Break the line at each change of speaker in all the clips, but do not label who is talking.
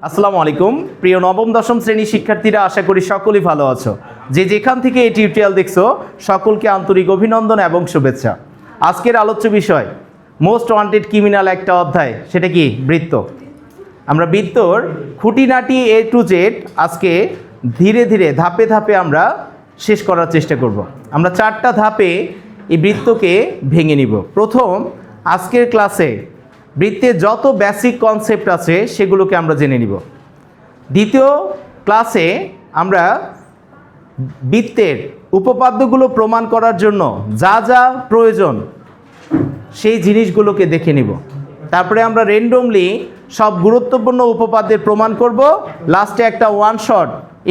আসসালামু আলাইকুম প্রিয় নবম দশম শ্রেণীর শিক্ষার্থীরা, আশা করি সকলেই ভালো আছো। যে যেখান থেকে এই টিউটোরিয়াল দেখছো সকলকে আন্তরিক অভিনন্দন এবং শুভেচ্ছা। আজকের আলোচ্য বিষয় মোস্ট ওয়ান্টেড ক্রিমিনাল একটা অধ্যায়, সেটা কি বৃত্ত। আমরা বৃত্তর খুঁটিনাটি A to Z আজকে ধীরে ধীরে ধাপে ধাপে আমরা শেষ করার চেষ্টা করব। আমরা 4টা ধাপে এই বৃত্তকে ভেঙে নিব। প্রথম, আজকের ক্লাসে বৃত্তের যত বেসিক কনসেপ্ট আছে সেগুলোকে আমরা জেনে নিব। দ্বিতীয় ক্লাসে আমরা বৃত্তের উপপাদ্যগুলো প্রমাণ করার জন্য যা যা প্রয়োজন সেই জিনিসগুলোকে দেখে নিব। তারপরে আমরা র্যান্ডমলি সব গুরুত্বপূর্ণ উপপাদ্যের প্রমাণ করব। লাস্টে একটা ওয়ান শট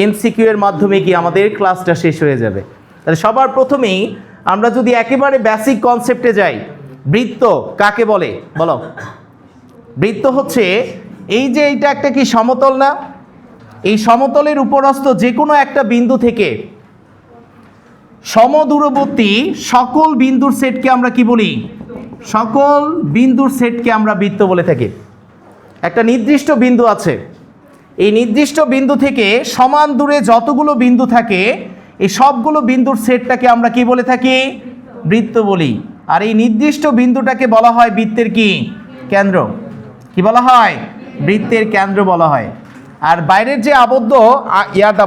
MCQ এর মাধ্যমে কি আমাদের ক্লাসটা শেষ হয়ে যাবে। তাহলে সবার প্রথমেই আমরা যদি একেবারে বেসিক কনসেপ্টে যাই, বৃত্ত কাকে বলে বলো? বৃত্ত হচ্ছে এই যে এইটা একটা কি সমতল না? এই সমতলের উপরস্থ যে কোনো একটা বিন্দু থেকে সমদূরবর্তী সকল বিন্দুর সেটকে আমরা কি বলি? সকল বিন্দুর সেটকে আমরা বৃত্ত বলে থাকি। একটা নির্দিষ্ট বিন্দু আছে, এই নির্দিষ্ট বিন্দু থেকে সমান দূরে যতগুলো বিন্দু থাকে এই সবগুলো বিন্দুর সেটটাকে আমরা কি বলে থাকি? বৃত্ত বলি। আর এই নির্দিষ্ট বিন্দুটাকে বলা হয় বৃত্তের কি? কেন্দ্র। কি বলা হয়? বৃত্তের কেন্দ্র বলা হয়। আর বাইরের যে আবদ্ধ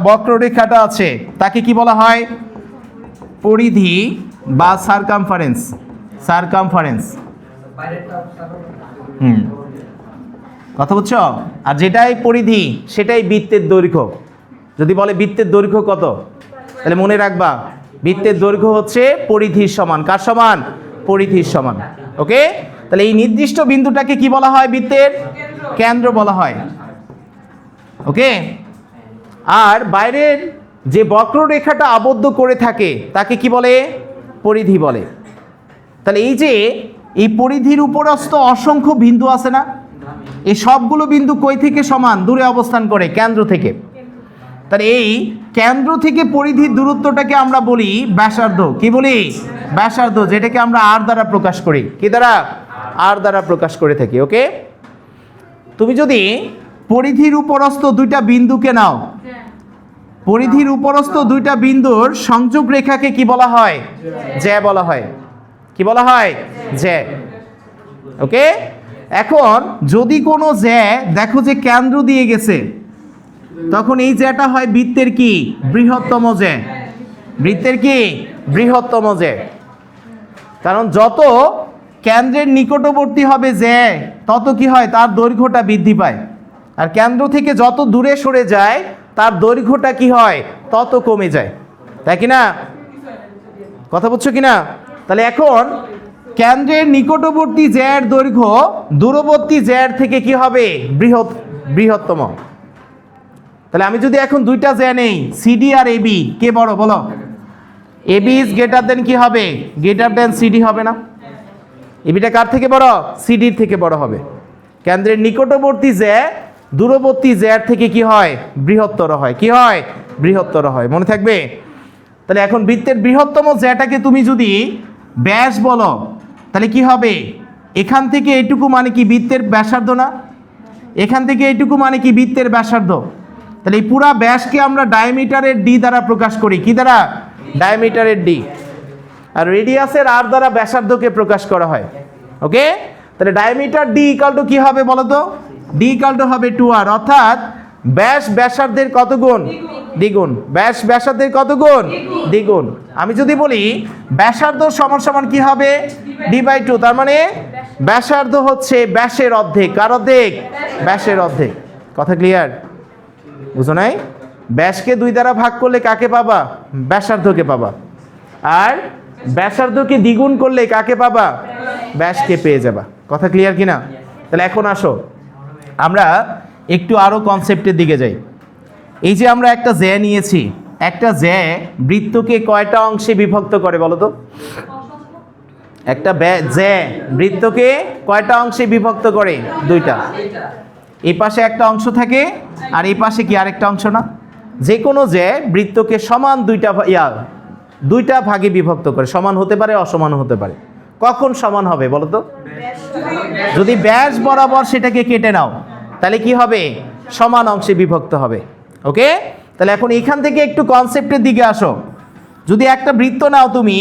বক্ররেখাটা আছে তাকে কি বলা হয়? পরিধি বা সারকামফারেন্স। সারকামফারেন্স। কথা বুঝছো? আর যেটাই পরিধি সেটাই বৃত্তের দৈর্ঘ্য। যদি বলে বৃত্তের দৈর্ঘ্য কত, তাহলে মনে রাখবা বৃত্তের দৈর্ঘ্য হচ্ছে পরিধির সমান। কার সমান? পরিধির সমান। ওকে, তাহলে এই নির্দিষ্ট বিন্দুটাকে কি বলা হয়? বৃত্তের কেন্দ্র বলা হয়। ওকে, আর বাইরের যে বক্ররেখাটা আবদ্ধ করে থাকে তাকে কি বলে? পরিধি বলে। তাহলে এই যে এই পরিধির উপরস্থ অসংখ্য বিন্দু আছে না, এই সবগুলো বিন্দু কই থেকে সমান দূরে অবস্থান করে? কেন্দ্র থেকে। তাহলে এই কেন্দ্র থেকে পরিধির দূরত্বটাকে আমরা বলি ব্যাসার্ধ। কি বলি? ব্যাসার্ধ, যেটাকে আমরা আর দ্বারা প্রকাশ করি। কি দ্বারা? আর দ্বারা প্রকাশ করে থাকি। ওকে, তুমি যদি পরিধির উপরস্থ দুইটা বিন্দুকে নাও, পরিধির উপরস্থ দুইটা বিন্দুর সংযোগ রেখাকে কি বলা হয়? জ্যা বলা হয়। কি বলা হয়? জ্যা। ওকে, এখন যদি কোনো জ্যা দেখো যে কেন্দ্র দিয়ে গেছে, তখন এই জ্যাটা হয় বৃত্তের কি? বৃহত্তম জ্যা। বৃত্তের কি? বৃহত্তম জ্যা। কারণ যত কেন্দ্রের নিকটবর্তী হবে জ্যা তত কি হয়? তার দৈর্ঘ্যটা বৃদ্ধি পায়। আর কেন্দ্র থেকে যত দূরে সরে যায় তার দৈর্ঘ্যটা কি হয়? তত কমে যায়। তাই কি না? কথা বুঝছো কি না? তাহলে এখন কেন্দ্রের নিকটবর্তী জ্যার দৈর্ঘ্য দূরবর্তী জ্যার থেকে কি হবে? বৃহত্তম। তাহলে আমি যদি এখন দুইটা জ্যা নেই, সিডি আর এবি, কে বড় বলো? এবি ইজ গ্রেটার দেন কি হবে? গ্রেটার দেন সিডি হবে না? এবিটা কার থেকে বড়? সিডির থেকে বড় হবে। কেন্দ্রের নিকটবর্তী জ্যা দূরবর্তী জ্যার থেকে কি হয়? বৃহত্তর হয়। কি হয়? বৃহত্তর হয়। মনে থাকবে? তাহলে এখন বৃত্তের বৃহত্তম জ্যাটাকে তুমি যদি ব্যাস বলো, তাহলে কি হবে? এখান থেকে এইটুকু মানে কি বৃত্তের ব্যাসার্ধ না? এখান থেকে এইটুকু মানে কি বৃত্তের ব্যাসার্ধ? তাহলে এই পুরা ব্যাসকে আমরা ডায়ামিটারের ডি দ্বারা প্রকাশ করি। কি দ্বারা? ডায়ামিটারের ডি। আর রেডিয়াসের আর দ্বারা ব্যাসার্ধকে প্রকাশ করা হয়। ওকে, তাহলে ডায়ামিটার ডি ইকাল টু কি হবে বলো তো? ডি ইকাল টু হবে 2r, অর্থাৎ ব্যাস ব্যাসার্ধের কত গুণ? দ্বিগুণ। ব্যাস ব্যাসার্ধের কত গুণ? দ্বিগুণ। আমি যদি বলি ব্যাসার্ধ সমান সমান কি হবে? d/2। তার মানে ব্যাসার্ধ হচ্ছে ব্যাসের অর্ধেক। কার অর্ধেক? ব্যাসের অর্ধেক। কথা ক্লিয়ার? বুঝো নাই? ব্যাসকে 2 দ্বারা ভাগ করলে কাকে পাবা? ব্যাসার্ধকে পাবা। আর ব্যাসার্ধকে দ্বিগুণ করলে কাকে পাবা? ব্যাসকে পেয়ে যাবা। কথা ক্লিয়ার কিনা? তাহলে এখন আসো আমরা একটু আরো কনসেপ্টের দিকে যাই। এই যে আমরা একটা জ্যা নিয়েছি, একটা জ্যা বৃত্তকে কয়টা অংশে বিভক্ত করে বলো তো? একটা জ্যা বৃত্তকে কয়টা অংশে বিভক্ত করে? 2টা। এই পাশে একটা অংশ থাকে আর এই পাশে কি আরেকটা অংশ না? যে কোনো জ্যা বৃত্তকে সমান দুইটা ভাগে বিভক্ত করে। সমান হতে পারে, অসমান হতে পারে। কখন সমান হবে বলো তো? যদি ব্যাস বরাবর সেটাকে কেটে নাও, তাহলে কি হবে? সমান অংশে বিভক্ত হবে। ওকে, তাহলে এখন এখান থেকে একটু কনসেপ্টের দিকে আসো। যদি একটা বৃত্ত নাও তুমি,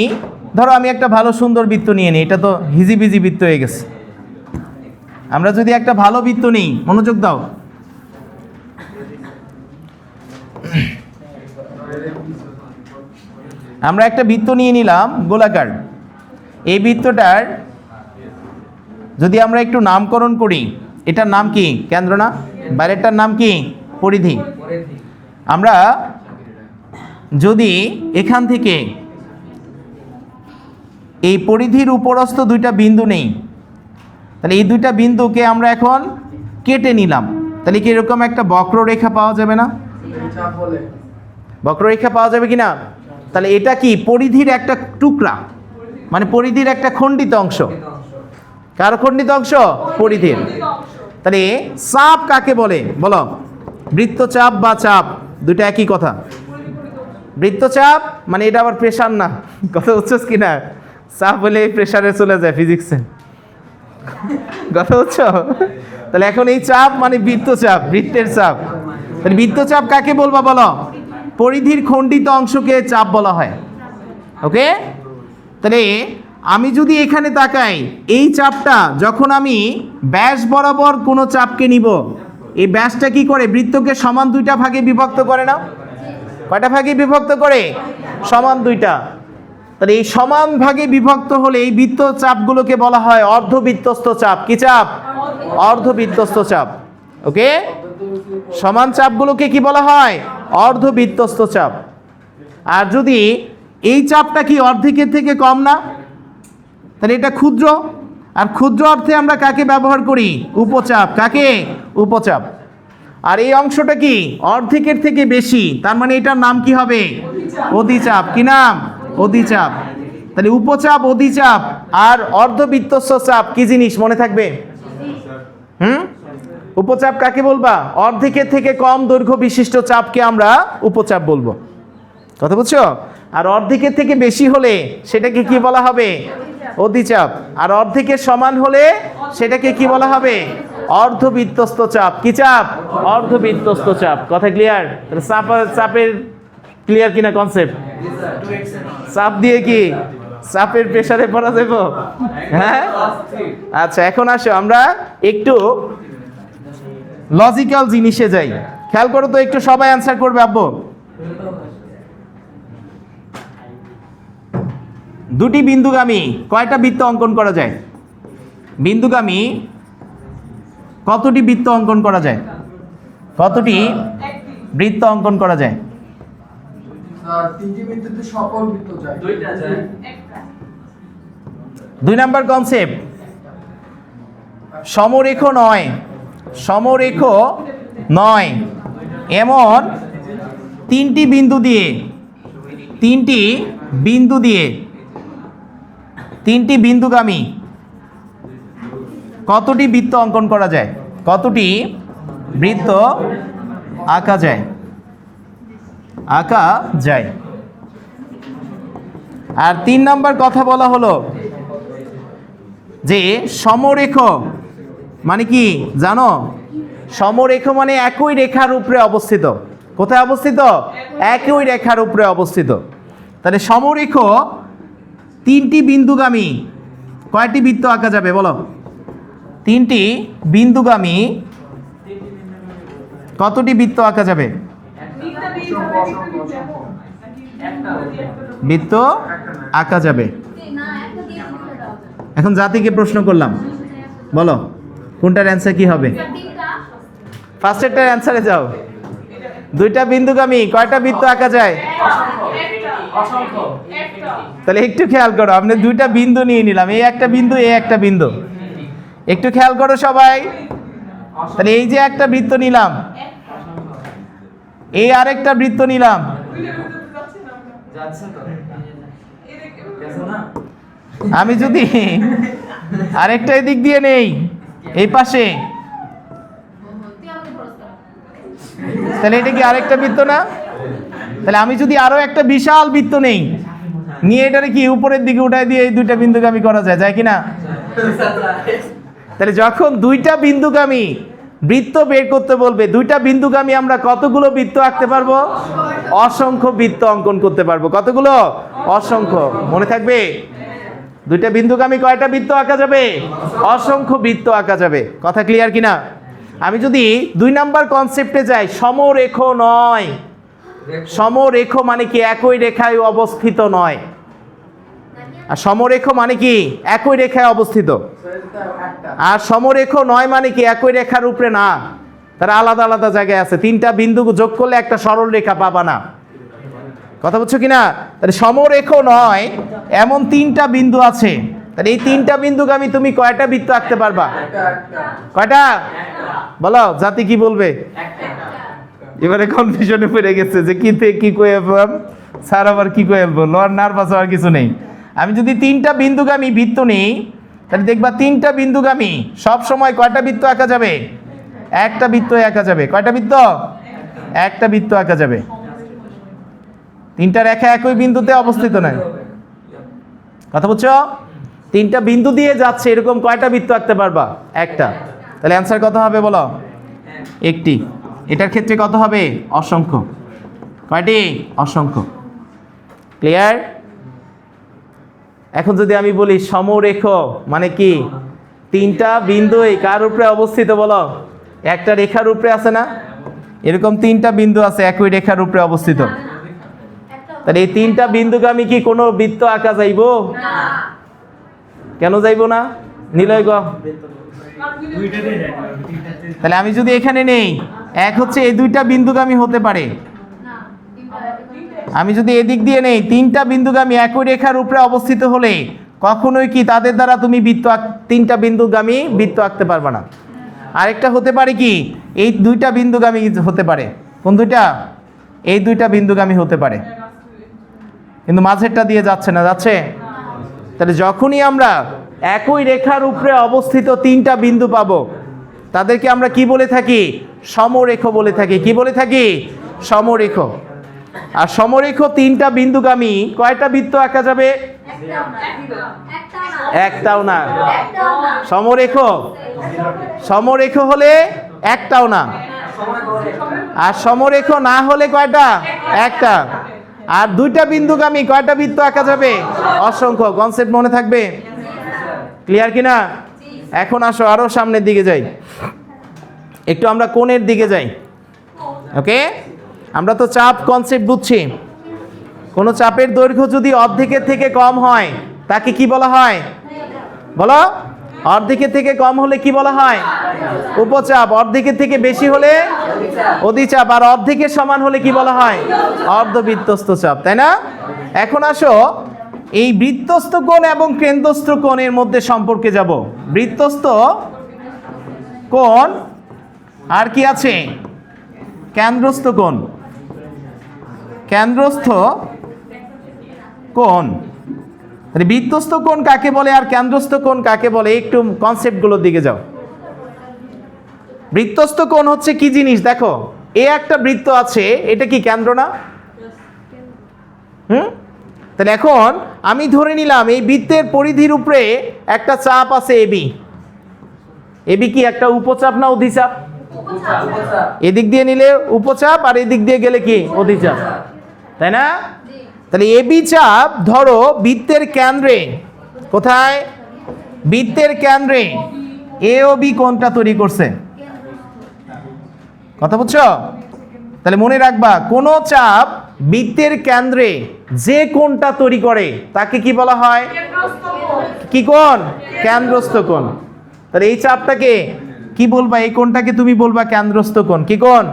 ধরো আমি একটা ভালো সুন্দর বৃত্ত নিয়ে নিই, এটা তো হিজিবিজি বৃত্ত হয়ে গেছে। আমরা যদি একটা ভালো বৃত্ত নিই, মনোযোগ দাও। আমরা একটা বৃত্ত নিয়ে নিলাম গোলাকার। এই বৃত্তটার যদি আমরা একটু নামকরণ করি, এটার নাম কি? কেন্দ্র না? বাইরেরটার নাম কি? পরিধি। আমরা যদি এখান থেকে এই পরিধির উপরস্থ দুইটা বিন্দু নেই, তাহলে এই দুইটা বিন্দুকে আমরা এখন কেটে নিলাম, তাহলে কি এরকম একটা বক্ররেখা পাওয়া যাবে না? বক্ররেখা পাওয়া যাবে কি না? তাহলে এটা কি? পরিধির একটা টুকরা, মানে পরিধির একটা খণ্ডিত অংশ। কার খণ্ডিত অংশ? পরিধির। তাহলে চাপ কাকে বলে বলো? বৃত্তচাপ বা চাপ, দুইটা একই কথা। বৃত্তচাপ মানে এটা আবার প্রেশার না, কথা বুঝছস কি না? চাপ হলে প্রেশারে চলে যায় ফিজিক্সে, কথা বুঝছো? তাহলে এখন এই চাপ মানে বৃত্তচাপ, বৃত্তের চাপ। তাহলে বৃত্তচাপ কাকে বলবা বলো? পরিধির খণ্ডিত অংশকে চাপ বলা হয়। ওকে, তাহলে আমি যদি এখানে তাকাই, এই চাপটা যখন আমি ব্যাস বরাবর কোনো চাপকে নিব, এই ব্যাসটা কি করে? বৃত্তকে সমান দুইটা ভাগে বিভক্ত করে না? কয়টা ভাগে বিভক্ত করে? সমান দুইটা। তাহলে এই সমান ভাগে বিভক্ত হলে এই বৃত্ত চাপগুলোকে বলা হয় অর্ধবৃত্তস্থ চাপ। কি চাপ? অর্ধবৃত্তস্থ চাপ। ওকে, সমান চাপগুলোকে কি বলা হয়? অর্ধবৃত্তস্থ চাপ। আর যদি এই চাপটা কি অর্ধেকের থেকে কম না, তাহলে এটা ক্ষুদ্র। আর ক্ষুদ্র অর্থে আমরা কাকে ব্যবহার করি? উপচাপ। কাকে? উপচাপ। আর এই অংশটা কি? অর্ধেকের থেকে বেশি, তার মানে এটার নাম কি হবে? অধিচাপ। কি নাম? অধিচাপ। তাহলে উপচাপ, অধিচাপ আর অর্ধবৃত্তস্থ চাপ কি জিনিস মনে থাকবে? উপচাপ কাকে বলবা? অর্ধেকের থেকে কম দৈর্ঘ্য বিশিষ্ট চাপকে আমরা উপচাপ বলবো, কথা বুঝছো? আর অর্ধেকের থেকে বেশি হলে সেটাকে কি বলা হবে? অধিচাপ। আর অর্ধেকের সমান হলে সেটাকে কি বলা হবে? অর্ধবৃত্তস্থ চাপ। কি চাপ? অর্ধবৃত্তস্থ চাপ। কথা ক্লিয়ার? চাপের ক্লিয়ার কিনা কনসেপ্ট? চাপ দিয়ে কি চাপের প্রেসারে পড়া যাব? হ্যাঁ, আচ্ছা এখন আসো আমরা একটু লজিক্যাল জিনিসে যাই। খেয়াল করো তো একটু, সবাই অ্যান্সার করবে। আব্বু, দুটি বিন্দুগামী কয়টা বৃত্ত অঙ্কন করা যায়? বিন্দুগামী কতটি বৃত্ত অঙ্কন করা যায়? কতটি বৃত্ত অঙ্কন করা যায়?
তিনটি বিন্দুতে সকল বৃত্ত যায়। দুইটা যায়।
দুই নাম্বার কনসেপ্ট, সমরেখ নয়, সমরেখ নয় এমন তিনটি বিন্দু দিয়ে, তিনটি বিন্দু দিয়ে, তিনটি বিন্দুগামী কতটি বৃত্ত অঙ্কন করা যায়? কতটি বৃত্ত আঁকা যায়? আঁকা যায়। আর তিন নাম্বার কথা বলা হলো যে সমরেখ মানে কি জানো? সমরেখ মানে একই রেখার উপরে অবস্থিত। কোথায় অবস্থিত? একই রেখার উপরে অবস্থিত। তাহলে সমরেখ তিনটি বিন্দুগামী কয়টি বৃত্ত আঁকা যাবে বলো? তিনটি বিন্দুগামী কতটি বৃত্ত আঁকা যাবে? বৃত্ত আঁকা যাবে। এখন জাতিকে প্রশ্ন করলাম, বলো কোনটার অ্যান্সার কি হবে? ফার্স্টেরটার অ্যান্সারে যাও। দুইটা বিন্দুগামী কয়টা বৃত্ত আঁকা যায়? তাহলে একটু খেয়াল করো, আপনি দুইটা বিন্দু নিয়ে নিলাম, এই একটা বিন্দু, এই একটা বিন্দু। একটু খেয়াল করো সবাই। তাহলে এই যে একটা বৃত্ত নিলাম, এই আরেকটা বৃত্ত নিলাম, আমি যদি আরেকটা এদিক দিয়ে নেই এই পাশে, তাহলে এটা কি আরেকটা বৃত্ত না? তাহলে আমি যদি আরো একটা বিশাল বৃত্ত নেই, নিয়ে এটারে কি উপরের দিকে উঠাই দিয়ে এই দুইটা বিন্দুগামী করা যায়, যায় কি না? তাহলে যখন দুইটা বিন্দুগামী বৃত্ত বের করতে বলবে, দুইটা বিন্দুগামী আমরা কতগুলো বৃত্ত আঁকতে পারবো? অসংখ্য বৃত্ত অঙ্কন করতে পারবো। কতগুলো? অসংখ্য। মনে থাকবে? দুইটা বিন্দুগামী কয়টা বৃত্ত আঁকা যাবে? অসংখ্য বৃত্ত আঁকা যাবে। কথা ক্লিয়ার কিনা? আমি যদি 2 নাম্বার কনসেপ্টে যাই, সমরেখ নয়। সমরেখ মানে কি? একই রেখায় অবস্থিত নয়। আর সমরেখ মানে কি? একই রেখায় অবস্থিত। আর সমরেখ নয় মানে কি? একই রেখার উপরে না, তারা আলাদা আলাদা জায়গায় আছে। 3টা বিন্দু যোগ করলে একটা সরল রেখা পাবা না। কথা বুঝছো কিনা? তাহলে সমরেখ নয় এমন 3টা বিন্দু আছে। তাহলে এই 3টা বিন্দুগামী তুমি কয়টা বৃত্ত আঁকতে পারবা? কয়টা? বলো, জাতি কি বলবে? এবারে কনফিউশনে পড়ে গেছে যে কি কয়ে স্যার আবার কি কয়ে বললো। আর নার্ভাস হওয়ার কিছু নেই। আমি যদি 3টা বিন্দুগামী বৃত্ত নিই, তাহলে দেখবা 3টা বিন্দুগামী সব সময় কয়টা বৃত্ত আঁকা যাবে? একটা বৃত্ত আঁকা যাবে। কয়টা বৃত্ত? একটা বৃত্ত আঁকা যাবে। 3টা রেখা একই বিন্দুতে অবস্থিত নয়। কথা বুঝছো? 3টা বিন্দু দিয়ে যাচ্ছে, এরকম কয়টা বৃত্ত আঁকতে পারবা? একটা। তাহলে অ্যান্সার কত হবে বলো? একটি। এটার ক্ষেত্রে কত হবে? অসংখ্য। কয়টি? অসংখ্য। ক্লিয়ার? এখন যদি আমি বলি সমরেখ মানে কি? 3টা বিন্দু কার উপরে অবস্থিত বলো? একটা রেখার উপরে আছে না? এরকম 3টা বিন্দু আছে একই রেখার উপরে অবস্থিত। তাহলে এই 3টা বিন্দুগামী কি কোনো বৃত্ত আঁকা যাইব? কেন যাইব না? নিলয় গো। তাহলে আমি যদি এখানে নেই, এক হচ্ছে এই 2টা বিন্দুগামী হতে পারে। আমি যদি এদিক দিয়ে নেই, 3টা বিন্দুগামী একই রেখার উপরে অবস্থিত হলে কখনোই কি তাদের দ্বারা তুমি 3টা বিন্দুগামী বৃত্ত আঁকতে পারবে না। আরেকটা হতে পারে কি? এই 2টা বিন্দুগামী হতে পারে। কোন 2টা? এই 2টা বিন্দুগামী হতে পারে, কিন্তু মাঝেরটা দিয়ে যাচ্ছে না। যাচ্ছে? তাহলে যখনই আমরা একই রেখার উপরে অবস্থিত 3টা বিন্দু পাবো, তাদেরকে আমরা কি বলে থাকি? সমরেখ বলে থাকি। কি বলে থাকি? সমরেখ। আর সমরেখ 3টা বিন্দুগামী কয়টা বৃত্ত আঁকা যাবে? একটাও না। সমরেখ সমরেখ হলে একটাও না, আর সমরেখ না হলে কয়টা? একটা। আর 2টা বিন্দুগামী কয়টা বৃত্ত আঁকা যাবে? অসংখ্য। কনসেপ্ট মনে থাকবে? ক্লিয়ার কিনা? এখন আসো আরো সামনের দিকে যাই, একটু আমরা কোণের দিকে যাই। ওকে, আমরা তো চাপ কনসেপ্ট বুঝছি। কোনো চাপের দৈর্ঘ্য যদি অর্ধেকের থেকে কম হয় তাকে কি বলা হয়? বলো। অর্ধেকের থেকে কম হলে কি বলা হয়? উপচাপ। অর্ধেকের থেকে বেশি হলে অধিচাপ। আর অর্ধেকের সমান হলে কি বলা হয়? অর্ধবৃত্তস্থ চাপ, তাই না? এখন আসো এই বৃত্তস্থ কোণ এবং কেন্দ্রস্থ কোণের মধ্যে সম্পর্কে যাব। বৃত্তস্থ কোণ আর কি আছে? কেন্দ্রস্থ কোণ। কেন্দ্রস্থ কোণ। বৃত্তস্থ কোণ কাকে বলে আর কেন্দ্রস্থ কোণ কাকে বলে? একটু কনসেপ্টগুলোর দিকে যাও। বৃত্তস্থ কোণ হচ্ছে কি জিনিস? দেখো, এ একটা বৃত্ত আছে, এটা কি কেন্দ্র না? তাহলে এখন আমি ধরে নিলাম এই বৃত্তের পরিধির উপরে একটা চাপ আছে এবি। এবি কি একটা উপচাপ না অধিচাপ? এদিক দিয়ে নিলে উপচাপ আর এদিক দিয়ে গেলে কি? অধিচাপ, তাই না? তাহলে এবি চাপ ধরো বৃত্তের কেন্দ্রে। কোথায়? বৃত্তের কেন্দ্রে এ ও বি কোণটা তৈরি করছে। কথা বুঝছো? তাহলে মনে রাখবা, কোন চাপ বৃত্তের কেন্দ্রে যে কোণটা তৈরি করে তাকে কি বলা হয়? কি কোণ? কেন্দ্রস্থ কোণ। তাহলে এই চাপটাকে কি বলবা? এই কোণটাকে তুমি বলবা কেন্দ্রস্থ কোণ। কি কোণ?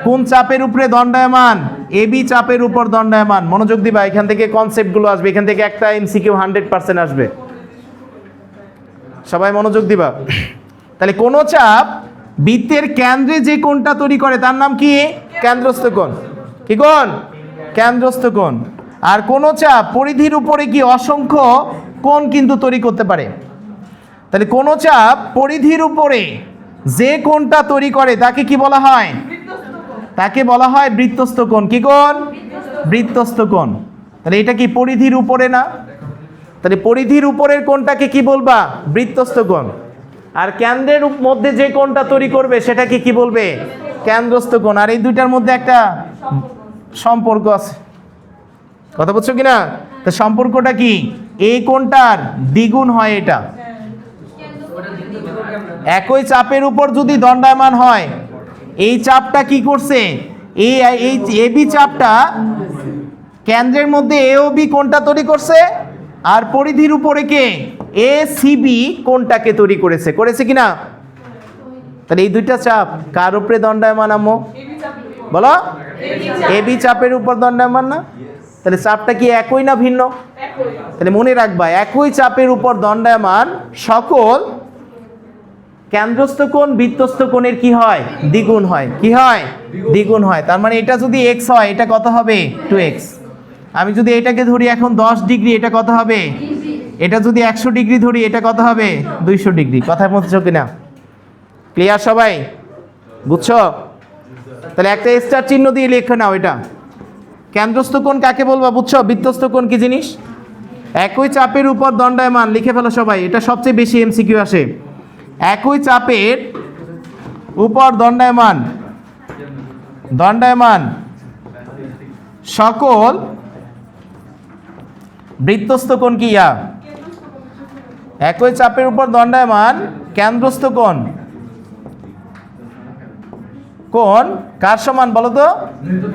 কোন চাপের উপরে দণ্ডায়মান? এবি চাপের উপর দণ্ডায়মান। মনোযোগ দিবা, এখান থেকে কনসেপ্টগুলো আসবে। এখান থেকে একটা এমসিকিউ 100% আসবে। সবাই মনোযোগ দিবা। তাহলে কোন চাপ বৃত্তের কেন্দ্রে যে কোণটা তৈরি করে তার নাম কি? কেন্দ্রস্থ কোণ। কি কোণ? কেন্দ্রস্থ কোণ। আর কোন চাপ পরিধির উপরে কি অসংখ্য কোণ কিন্তু তৈরি করতে পারে। তাহলে কোন চাপ পরিধির উপরে যে কোণটা তৈরি করে তাকে কি বলা হয়? তাকে বলা হয় বৃত্তস্থ কোণ। কি কোণ? বৃত্তস্থ কোণ। তাহলে এটা কি পরিধির উপরে না? তাহলে পরিধির উপরের কোণটাকে কি বলবা? বৃত্তস্থ কোণ। আর কেন্দ্রের মধ্যে যে কোণটা তৈরি করবে সেটাকে কি বলবে? কেন্দ্রস্থ কোণ। আর এই দুইটার মধ্যে একটা সম্পর্ক আছে, কথা বুঝছো কিনা? তো সম্পর্কটা কি? এই কোণটার দ্বিগুণ হয় এটা। একই চাপের উপর যদি দণ্ডায়মান হয়, এই চাপটা কি করছে? এই এবি চাপটা কেন্দ্রের মধ্যে এ ও বি কোণটা তৈরি করছে, আর পরিধির উপরে কে? এ সি বি কোণটাকে তৈরি করেছে কিনা? তাহলে এই দুইটা চাপ কার উপরে দণ্ডায়মান আম্মু? বলো। এবি চাপের উপর দণ্ডায়মান না? তাহলে চাপটা কি একই না ভিন্ন? তাহলে মনে রাখবা, একই চাপের উপর দণ্ডায়মান সকল কেন্দ্রস্থ কোণ বৃত্তস্থ কোণের কি হয়? দ্বিগুণ হয়। কি হয়? দ্বিগুণ হয়। তার মানে এটা যদি এক্স হয়, এটা কত হবে? 2x। আমি যদি এটাকে ধরি এখন 10 ডিগ্রি, এটা কত হবে? এটা যদি 100 ডিগ্রি ধরি, এটা কত হবে? 200 ডিগ্রি। কথা বুঝছো কিনা? ক্লিয়ার সবাই? বুঝছো? তাহলে একটা স্টার চিহ্ন দিয়ে লিখে নাও এটা। কেন্দ্রস্থ কোণ কাকে বলবো বুঝছো? বৃত্তস্থ কোণ কি জিনিস? একই চাপের উপর দণ্ডায়মান, লিখে ফেলো সবাই, এটা সবচেয়ে বেশি এমসিকিউ আসে। একই চাপের উপর দণ্ডায়মান সকল বৃত্তস্থ কোণ কি? একই চাপের উপর দণ্ডায়মান কেন্দ্রস্থ কোণ কার সমান বলো তো?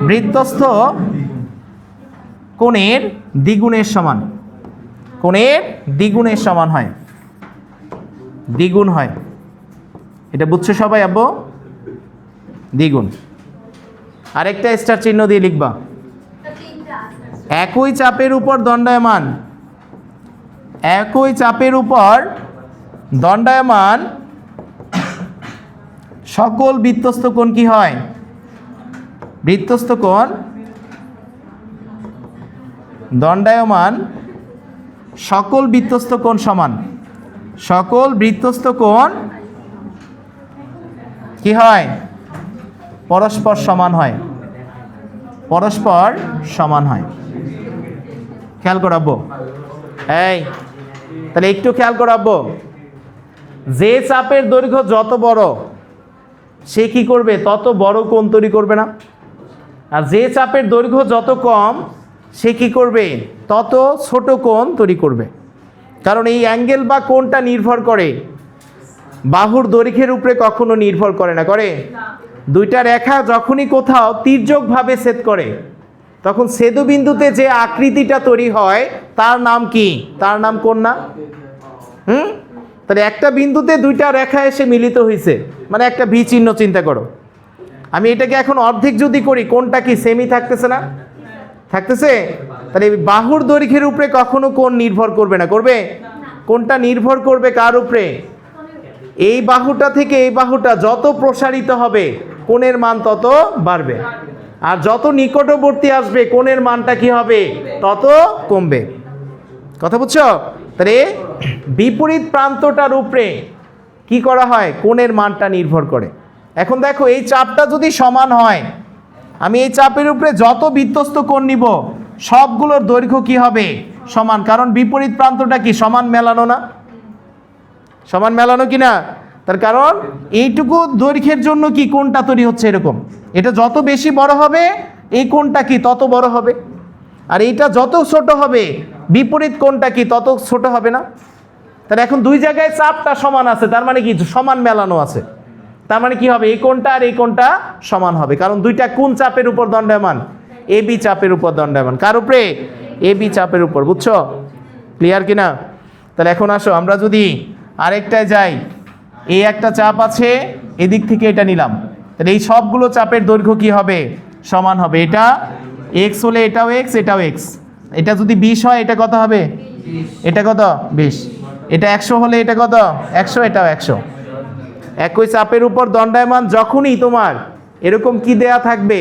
বৃত্তস্থ কোণের দ্বিগুণের সমান। কোণের দ্বিগুণের সমান হয়, দ্বিগুণ হয়। এটা বুঝছো সবাই আব্বু? দ্বিগুণ। আরেকটা স্টার চিহ্ন দিয়ে লিখবা। একই চাপের উপর দণ্ডায়মান, একই চাপের উপর দণ্ডায়মান সকল বৃত্তস্থ কোণ কি হয়? বৃত্তস্থ কোণ দণ্ডায়মান সকল বৃত্তস্থ কোণ সমান। সকল বৃত্তস্থ কোণ কি হয়? পরস্পর সমান হয়। পরস্পর সমান হয়। খেয়াল করাবো। এই তাহলে একটু খেয়াল করাবো, যে চাপের দৈর্ঘ্য যত বড়, সে কি করবে? তত বড় কোণ তৈরি করবে না? আর যে চাপের দৈর্ঘ্য যত কম, সে কি করবে? তত ছোট কোণ তৈরি করবে। কারণ এই অ্যাঙ্গেল বা কোণটা নির্ভর করে বাহুর দৈর্ঘ্যের উপরে, কখনো নির্ভর করে না। করে? দুইটা রেখা যখনই কোথাও তির্যকভাবে ছেদ করে, তখন ছেদবিন্দুতে যে আকৃতিটা তৈরি হয় তার নাম কি? তার নাম কোণ না? তাহলে একটা বিন্দুতে দুইটা রেখা এসে মিলিত হয়েছে, মানে একটা ভি চিহ্ন। চিন্তা করো, আমি এটাকে এখন অর্ধেক যদি করি, কোণটা কি সেমি থাকতেছে না? থাকতেছে। তাহলে বাহুর দৈর্ঘ্যের উপরে কখনো কোণ নির্ভর করবে না। করবে? কোণটা নির্ভর করবে কার উপরে? এই বাহুটা থেকে এই বাহুটা যত প্রসারিত হবে, কোণের মান তত বাড়বে। আর যত নিকটবর্তী আসবে, কোণের মানটা কি হবে? তত কমবে। কথা বুঝছো? তাহলে বিপরীত প্রান্তটার উপরে কি করা হয়? কোণের মানটা নির্ভর করে। এখন দেখো, এই চাপটা যদি সমান হয়, আমি এই চাপের উপরে যত বৃত্তস্থ কোণ নিব, সবগুলোর দৈর্ঘ্য কি হবে? সমান। কারণ বিপরীত প্রান্তটা কি? সমান মেলানো না? সমান মেলানো কি না? তার কারণ এইটুকু দৈর্ঘ্যের জন্য কি কোণটা তৈরি হচ্ছে এরকম। এটা যত বেশি বড় হবে, এই কোণটা কি? তত বড় হবে। আর এইটা যত ছোট হবে, বিপরীত কোণটা কি? তত ছোট হবে না? তাহলে এখন দুই জায়গায় চাপটা সমান আছে, তার মানে কি? সমান মেলানো আছে। তার মানে কি হবে? এই কোণটা আর এই কোণটা সমান হবে। কারণ দুইটা কোন চাপের উপর দণ্ডায়মান? এবি চাপের উপর দণ্ডায়মান। কার উপরে? এবি চাপের উপর। বুঝছো? ক্লিয়ার কিনা? তাহলে এখন আসো, আমরা যদি আরেকটায় যাই, এই একটা চাপ আছে, এদিক থেকে এটা নিলাম, তাহলে এই সবগুলো চাপের দৈর্ঘ্য কি হবে? সমান হবে। এটা এক্স হলে এটাও এক্স, এটাও এক্স। এটা যদি 20 হয়, এটা কত হবে? এটা কত? 20। এটা 100 হলে এটা কত? 100, এটাও 100। একই চাপের উপর দণ্ডায়মান যখনই তোমার এরকম কি দেয়া থাকবে?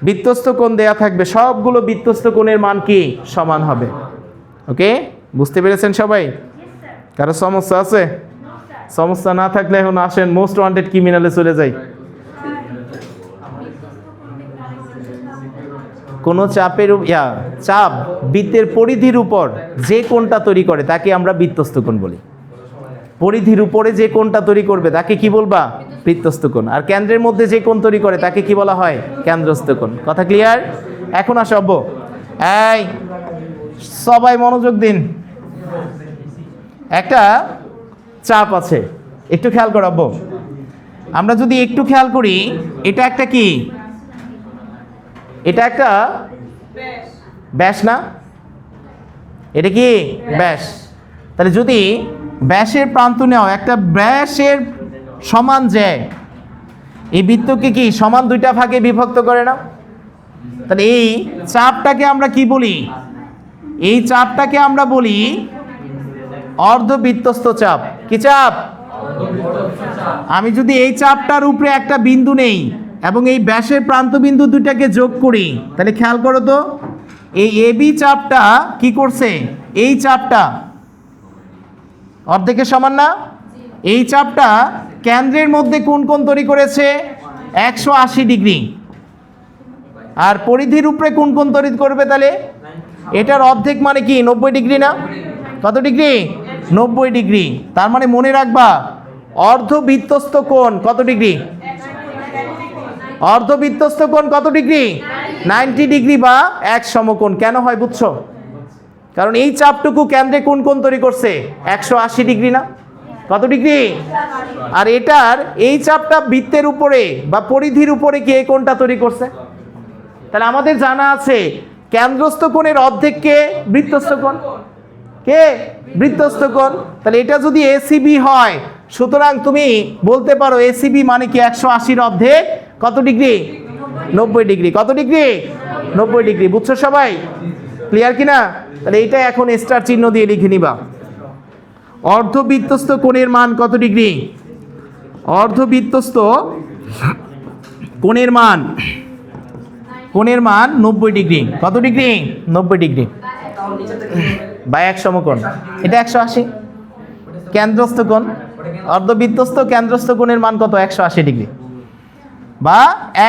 বৃত্তস্থ কোণ দেয়া থাকবে, সবগুলো বৃত্তস্থ কোণের মান কি? সমান হবে। ওকে, বুঝতে পেরেছেন সবাই? কারো সমস্যা আছে? সমস্যা না থাকলে এখন আসেন মোস্ট ওয়ান্টেড ক্রিমিনালে চলে যাই। কোন চাপের চাপ বৃত্তের পরিধির উপর যে কোণটা তৈরি করে তাকে আমরা বৃত্তস্থ কোণ বলি। পরিধির উপরে যে কোণটা তৈরি করবে তাকে কি বলবা? বৃত্তস্থ কোণ। আর কেন্দ্রের মধ্যে যে কোণ তৈরি করে তাকে কি বলা হয়? কেন্দ্রস্থ কোণ। কথা ক্লিয়ার? এখন আসো আব্বু, এই সবাই মনোযোগ দিন। একটা চাপ আছে, একটু খেয়াল করো আব্বু। আমরা যদি একটু খেয়াল করি, এটা একটা কি? এটা একটা ব্যাস না? এটা কি ব্যাস? তাহলে যদি ব্যাসের প্রান্ত নেওয়া একটা ব্যাসের সমান যায়, এই বৃত্তকে কি সমান দুইটা ভাগে বিভক্ত করে না? তাহলে এই চাপটাকে আমরা কি বলি? এই চাপটাকে আমরা বলি অর্ধবৃত্তস্থ চাপ। কি চাপ? আমি যদি এই চাপটার উপরে একটা বিন্দু নেই এবং এই ব্যাসের প্রান্ত বিন্দু দুইটাকে যোগ করি, তাহলে খেয়াল করো তো, এই এবি চাপটা কি করছে? এই চাপটা অর্ধেকের সমান না? এই চাপটা কেন্দ্রের মধ্যে কোন কোণ তৈরি করেছে? 180 ডিগ্রি। আর পরিধির উপরে কোন কোণ তৈরি করবে? তাহলে এটার অর্ধেক মানে কি 90 ডিগ্রি না? কত ডিগ্রি? 90 ডিগ্রি। তার মানে মনে রাখবা অর্ধবৃত্তস্থ কোণ কত ডিগ্রি? অর্ধবৃত্তস্থ কোণ কত ডিগ্রি? 90 ডিগ্রি বা এক সমকোণ। কেন হয় বুঝছো? কারণ এই চাপটুকু কেন্দ্রে কোন কোণ তৈরি করছে? 180 ডিগ্রি না? কত ডিগ্রি? আর এটার এই চাপটা বৃত্তের উপরে বা পরিধির উপরে কি এই কোণটা তৈরি করছে? তাহলে আমাদের জানা আছে কেন্দ্রস্থ কোণের অর্ধেককে বৃত্তস্থ কোণ। কে? বৃত্তস্থ কোণ। তাহলে এটা যদি এসিবি হয়, সুতরাং তুমি বলতে পারো এসিবি মানে কি 180 অর্ধেক কত ডিগ্রি? 90 ডিগ্রি। কত ডিগ্রি? 90 ডিগ্রি। বুঝছো সবাই? ক্লিয়ার কিনা? তাহলে এইটা এখন স্টার চিহ্ন দিয়ে লিখে নিবা। অর্ধবৃত্তস্থ কোণের মান কত ডিগ্রি? অর্ধবৃত্তস্থ কোণের মান 90 ডিগ্রি। কত ডিগ্রি? 90 ডিগ্রি বা এক সমকোণ। এটা 180। কেন্দ্রস্থ কোণ, অর্ধবৃত্তস্থ কেন্দ্রস্থ কোণের মান কত? 180 ডিগ্রি বা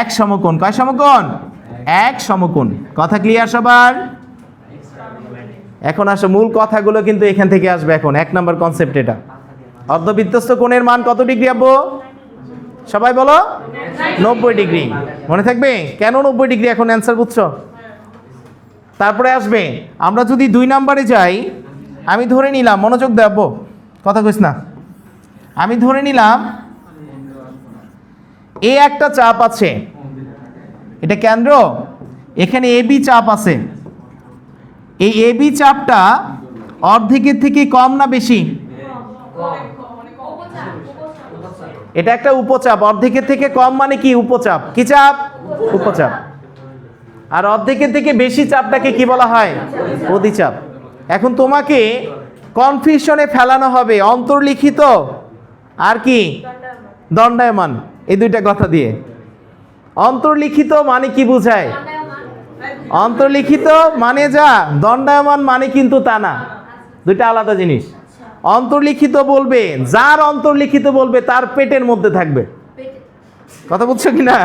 এক সমকোণ। কয় সমকোণ? এক সমকোণ। কথা ক্লিয়ার সবার? এখন আসো মূল কথাগুলো কিন্তু এখান থেকে আসবে। এখন 1 নম্বর কনসেপ্ট এটা। অর্ধবৃত্তস্থ কোণের মান কত ডিগ্রি আব্বু? সবাই বলো 90 ডিগ্রি। মনে থাকবে কেন 90 ডিগ্রি? এখন অ্যান্সার বুঝছো? তারপরে আসবে আমরা যদি 2 নম্বরে যাই, আমি ধরে নিলাম, মনোযোগ দাও আব্বু, কথা কইস না। আমি ধরে নিলাম এ একটা চাপ আছে, এটা কেন্দ্র, এখানে এবি চাপ আছে। এই এবি চাপটা অর্ধেকের থেকে কম না বেশি? এটা একটা উপচাপ। অর্ধেকের থেকে কম মানে কি? উপচাপ। কি চাপ? উপচাপ। আর অর্ধেকের থেকে বেশি চাপটাকে কি বলা হয়? অধিচাপ। এখন তোমাকে কনফিউশনে ফেলানো হবে অন্তর্লিখিত আর কি দণ্ডায়মান, এই দুইটা কথা দিয়ে। অন্তর্লিখিত মানে কি বুঝায়? অন্তর্লিখিত মানে যা, দণ্ডায়মান মানে কিন্তু তা না, দুইটা আলাদা জিনিস। অন্তর্লিখিত বলবে, যার অন্তর্লিখিত বলবে তার পেটের মধ্যে থাকবে। কথা বুঝছো কিনা?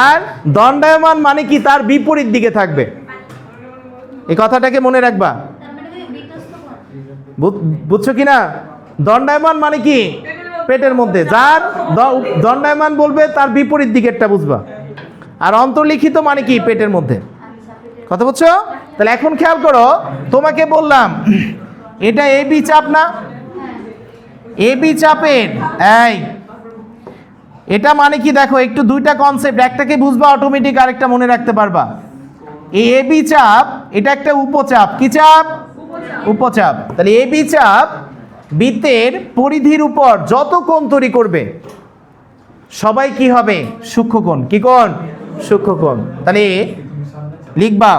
আর দণ্ডায়মান মানে কি? তার বিপরীত দিকে থাকবে। এই কথাটাকে মনে রাখবা। বুঝছো কিনা? দণ্ডায়মান মানে কি? পেটের মধ্যে। যার দণ্ডায়মান বলবে তার বিপরীত দিকেরটা বুঝবা। আর অন্তর্লিখিত মানে কি? পেটের মধ্যে। কথা বুঝছো? তাহলে এখন খেয়াল করো, তোমাকে বললাম এটা এবি চাপ না? এবি চাপের এই এটা মানে কি? দেখো একটু দুইটা কনসেপ্ট, একটাকে বুঝবা অটোমেটিক, আরেকটা মনে রাখতে পারবা। এই এবি চাপ এটা একটা উপচাপ। কি চাপ? উপচাপ। তাহলে এবি চাপ বৃত্তের পরিধির উপর যত কোণ তৈরি করবে সবাই কি হবে? সূক্ষ্মকোণ। কি কোণ? সূক্ষ্মকোণ। তাহলে লিখবা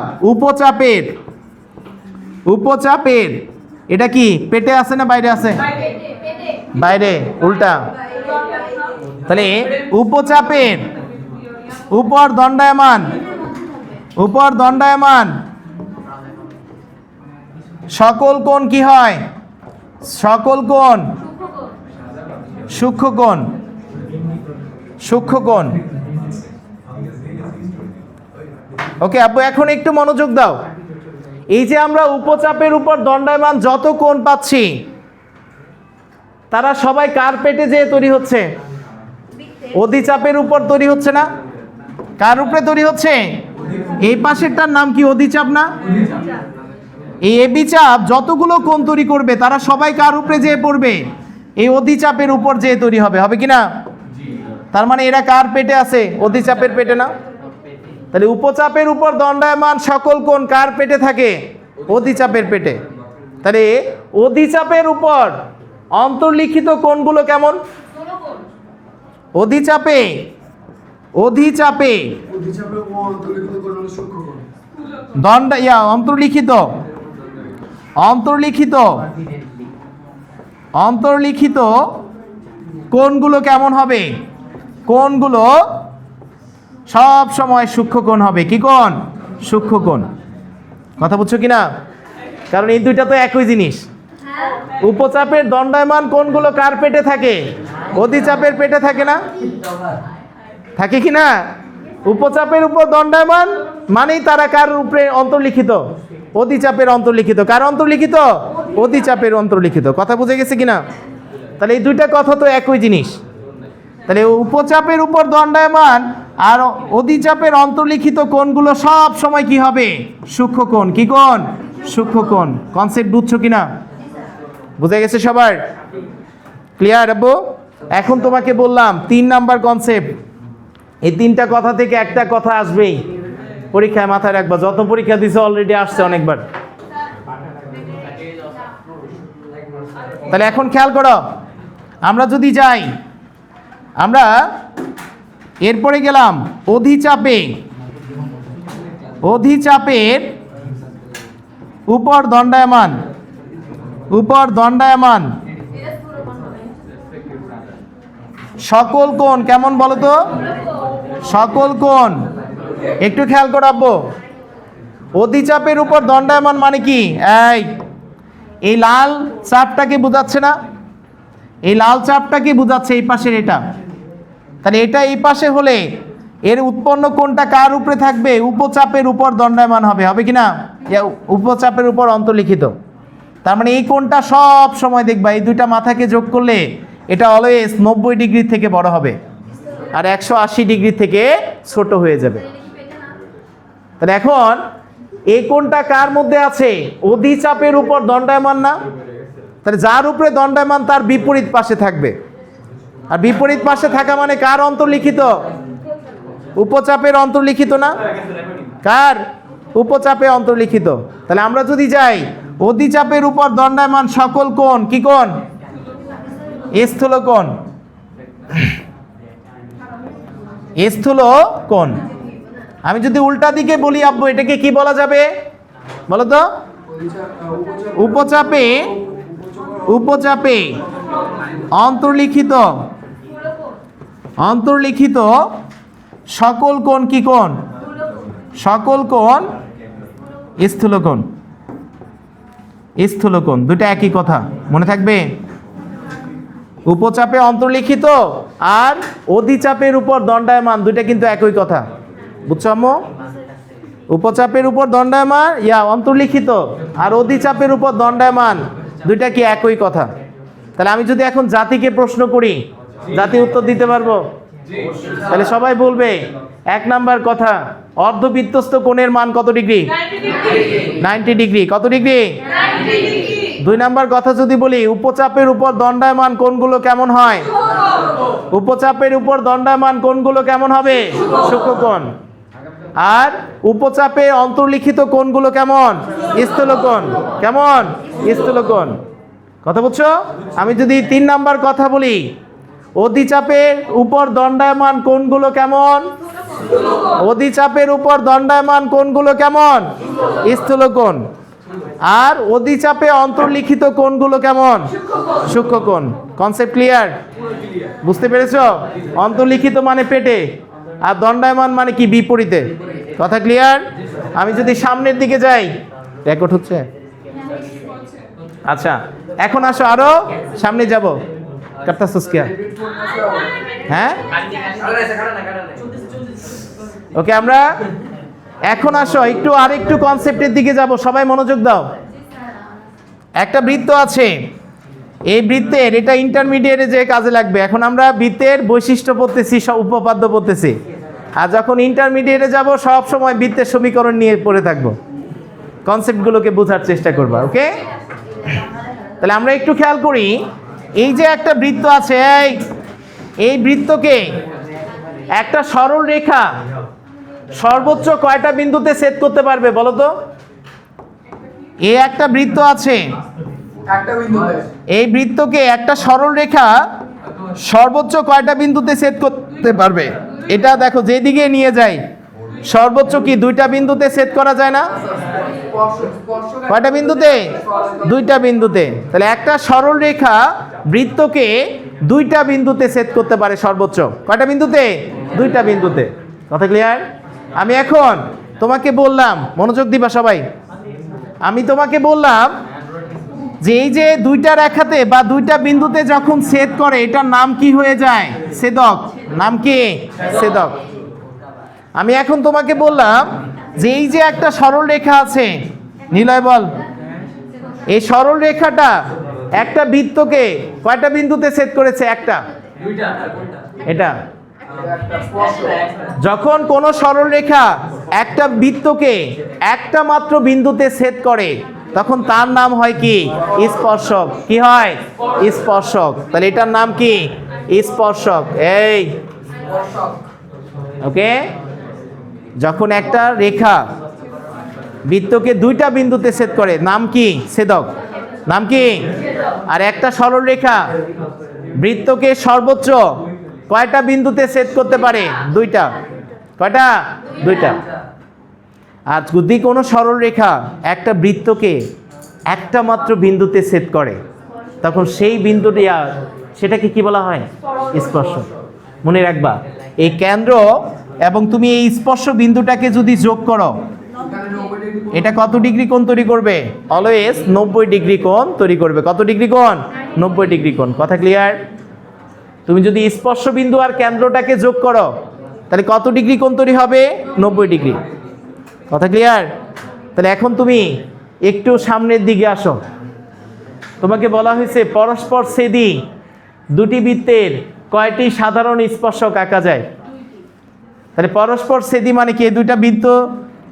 উপচাপের এটা কি পেটে আছে না বাইরে আছে? বাইরে। উল্টা। তাহলে উপচাপের উপর দণ্ডায়মান সকল কোণ কি হয়? সকল কোণ সূক্ষ্মকোণ। ওকে আব্বু, এখন একটু মনোযোগ দাও। এই যে আমরা উপচাপের উপর দণ্ডায়মান যত কোণ পাচ্ছি, তারা সবাই কার পেটে যেয়ে তৈরি হচ্ছে? অধিচাপের উপর তৈরি হচ্ছে না? কার উপরে তৈরি হচ্ছে? এই পাশেরটার নাম কি অধিচাপ না? এই এবি চাপ যতগুলো কোণ তৈরি করবে তারা সবাই কার উপরে যেয়ে পড়বে? এই অধিচাপের উপর যেয়ে তৈরি হবে, হবে কি না? তার মানে এরা কার পেটে আছে? অধিচাপের পেটে না? তাহলে উপচাপের উপর দণ্ডায়মান সকল কোণ কার পেটে থাকে? অধিচাপের পেটে। তাহলে অধিচাপের উপর অন্তর্লিখিত কোণগুলো কেমন? অধিচাপে অধিচাপে
অধিচাপে ও অন্তর্লিখিত কোণ হলো সূক্ষ্মকোণ।
অন্তর্লিখিত অন্তর্লিখিত অন্তর্লিখিত কোণগুলো কেমন হবে? কোণগুলো সব সময় সূক্ষ্ম কোণ হবে। কি কোণ? সূক্ষ্ম কোণ। কথা বুঝছো কি না? কারণ এই দুইটা তো একই জিনিস। উপচাপের দণ্ডায়মান কোণগুলো কার পেটে থাকে? অধিচাপের পেটে থাকে না? থাকে কি না? উপচাপের উপর দণ্ডায়মান মানেই তারা কার উপরে অন্তর্লিখিত? অধিচাপের অন্তর্লিখিত। কার অন্তর্লিখিত? অধিচাপের অন্তর্লিখিত। কথা বুঝে গেছে কিনা? তাহলে এই দুইটা কথা তো একই জিনিস। তাহলে উপচাপের উপর দণ্ডায়মান আর অধিচাপের অন্তর্লিখিত কোণগুলো সব সময় কি হবে? সূক্ষ্ম কোণ। কি কোণ? সূক্ষ্ম কোণ। কনসেপ্ট বুঝছো কিনা? বুঝে গেছে সবার? ক্লিয়ার আব্বু? এখন তোমাকে বললাম 3 নাম্বার কনসেপ্ট। এই 3টা কথা থেকে একটা কথা আসবেই পরীক্ষায়, মাথায় রাখবা। যত পরীক্ষা দিছে অলরেডি আসছে অনেকবার। তাহলে এখন খেয়াল করো, আমরা যদি যাই, আমরা এরপরে গেলাম অধিচাপে, অধিচাপের উপর দণ্ডায়মান, উপর দণ্ডায়মান সকল কোণ কেমন বলো তো? সকল কোণ। একটু খেয়াল করাবো, অধিচাপের উপর দণ্ডায়মান মানে কি? এই লাল চাপটাকে বোঝাচ্ছে না? এই লাল চাপটাকে বোঝাচ্ছে এই পাশের এটা। তাহলে এটা এই পাশে হলে এর উৎপন্ন কোণটা কার উপরে থাকবে? উপচাপের উপর দণ্ডায়মান হবে, হবে কি না? উপচাপের উপর অন্তর্লিখিত। তার মানে এই কোণটা সব সময় দেখবা এই দুইটা মাথাকে যোগ করলে এটা অলওয়েজ 90 ডিগ্রি থেকে বড় হবে আর 180 ডিগ্রি থেকে ছোট হয়ে যাবে। তাহলে এখন এই কোণটা কার মধ্যে আছে? অধিচাপের উপর দণ্ডায়মান না? তাহলে যার উপরে দণ্ডায়মান তার বিপরীত পাশে থাকবে। আর বিপরীত পাশে থাকা মানে কার অন্তর্লিখিত? উপচাপের অন্তর্লিখিত না? কার? উপচাপে অন্তর্লিখিত। তাহলে আমরা যদি যাই, অধিচাপের উপর দণ্ডায়মান সকল কোণ কি কোণ? স্থূল কোণ। স্থূল কোণ। আমি যদি উল্টা দিকে বলি আব্বু, এটাকে কি বলা যাবে বলো তো? উপচাপে, উপচাপে অন্তর্লিখিত, অন্তর্লিখিত সকল কোণ কি কোণ? সকল কোণ স্থূল কোণ। স্থূল কোণ দুটো একই কথা, মনে থাকবে। উপচাপে অন্তর্লিখিত আর অধিচাপের উপর দণ্ডায়মান দুটো কিন্তু একই কথা, বুঝছো আম্মু? উপচাপের উপর দণ্ডায়মান অন্তর্লিখিত আর অধিচাপের উপর দণ্ডায়মান দুইটা কি একই কথা? তাহলে আমি যদি এখন জাতিকে প্রশ্ন করি, জাতি উত্তর দিতে পারবো? তাহলে সবাই বলবে 1 নাম্বার কথা, অর্ধবৃত্তস্থ কোণের মান কত ডিগ্রি? 90 ডিগ্রি। কত ডিগ্রি?
90 ডিগ্রি।
2 নাম্বার কথা যদি বলি, উপচাপের উপর দণ্ডায়মান কোণগুলো কেমন হয়? উপচাপের উপর দণ্ডায়মান কোণগুলো কেমন হবে? সূক্ষ্ম কোণ। আর উপচাপে অন্তর্লিখিত কোণগুলো কেমন? স্থূল কোণ। কেমন? স্থূল কোণ। কথা বুঝছো? আমি যদি 3 নাম্বার কথা বলি, অধিচাপের উপর দণ্ডায়মান কোণগুলো কেমন? অধিচাপের উপর দণ্ডায়মান কোণগুলো কেমন? স্থূল কোণ। আর অধিচাপে অন্তর্লিখিত কোণগুলো কেমন? সূক্ষ্ম কোণ। Concept clear? বুঝতে পেরেছো? অন্তর্লিখিত মানে পেটে আর দণ্ডায়মান মানে কি? বিপরীতে। কথা ক্লিয়ার? আমি যদি সামনের দিকে যাই, রেকর্ড হচ্ছে? আচ্ছা, এখন আসো আরো সামনে যাব। কাটতাছস কি? হ্যাঁ, ওকে, আমরা এখন আসো একটু আরেকটু কনসেপ্টের দিকে যাব। সবাই মনোযোগ দাও। একটা বৃত্ত আছে, এই বৃত্তের এটা ইন্টারমিডিয়েটে যে কাজে লাগবে। এখন আমরা বৃত্তের বৈশিষ্ট্য পড়তেছি, সব উপপাদ্য পড়তেছি, আর যখন ইন্টারমিডিয়েটে যাব সব সময় বৃত্তের সমীকরণ নিয়ে পড়ে থাকবো, কনসেপ্টগুলোকে বোঝার চেষ্টা করবা। ওকে, তাহলে আমরা একটু খেয়াল করি, এই যে একটা বৃত্ত আছে, এই বৃত্তকে একটা সরল রেখা সর্বোচ্চ কয়টা বিন্দুতে ছেদ করতে পারবে বলো তো? এই একটা বৃত্ত আছে,
একটা বিন্দুতে
এই বৃত্তকে একটা সরল রেখা সর্বোচ্চ কয়টা বিন্দুতে ছেদ করতে পারবে? এটা দেখো যেদিকে নিয়ে যায় সর্বোচ্চ কি দুইটা বিন্দুতে ছেদ করা যায় না? কয়টা বিন্দুতে? দুইটা বিন্দুতে। তাহলে একটা সরল রেখা বৃত্তকে দুইটা বিন্দুতে ছেদ করতে পারে সর্বোচ্চ কয়টা বিন্দুতে? দুইটা বিন্দুতে। কথা ক্লিয়ার? আমি এখন তোমাকে বললাম, মনোযোগ দিবা সবাই, আমি তোমাকে বললাম যে এই যে দুইটা রেখাতে বা দুইটা বিন্দুতে যখন ছেদ করে এটার নাম কি হয়ে যায়? ছেদক। নাম কি? ছেদক। আমি এখন তোমাকে বললাম যে এই যে একটা সরল রেখা আছে, নিলয় বল, এই সরল রেখাটা একটা বৃত্তকে কয়টা বিন্দুতে ছেদ করেছে? একটা। এটা যখন কোন সরল রেখা একটা বৃত্তকে একটা মাত্র বিন্দুতে ছেদ করে তখন তার নাম হয় কি? স্পর্শক। কি হয়? স্পর্শক। তাহলে এটার নাম কি? স্পর্শক। এই ওকে, যখন একটা রেখা বৃত্তকে দুইটা বিন্দুতে ছেদ করে নাম কি? ছেদক। নাম কি? আর একটা সরল রেখা বৃত্তকে সর্বোচ্চ কয়টা বিন্দুতে ছেদ করতে পারে? দুইটা। কয়টা? দুইটা। আর যদি কোনো সরল রেখা একটা বৃত্তকে একটা মাত্র বিন্দুতে ছেদ করে তখন সেই বিন্দুটি আর সেটাকে কি বলা হয়? স্পর্শক। মনে রাখবা, এই কেন্দ্র এবং তুমি এই স্পর্শ বিন্দুটাকে যদি যোগ করো এটা কত ডিগ্রি কোণ তৈরি করবে? অলওয়েজ 90 ডিগ্রি কোণ তৈরি করবে। কত ডিগ্রি কোণ? 90 ডিগ্রি কোণ। কথা ক্লিয়ার? তুমি যদি স্পর্শ বিন্দু আর কেন্দ্রটাকে যোগ করো তাহলে কত ডিগ্রি কোণ তৈরি হবে? 90 ডিগ্রি। কথা ক্লিয়ার? তাহলে এখন তুমি একটু সামনের দিকে আসো। তোমাকে বলা হয়েছে পরস্পর ছেদি দুটি বৃত্তের কয়টি সাধারণ স্পর্শক আঁকা যায়? তাহলে পরস্পর ছেদি মানে কি? এই দুইটা বৃত্ত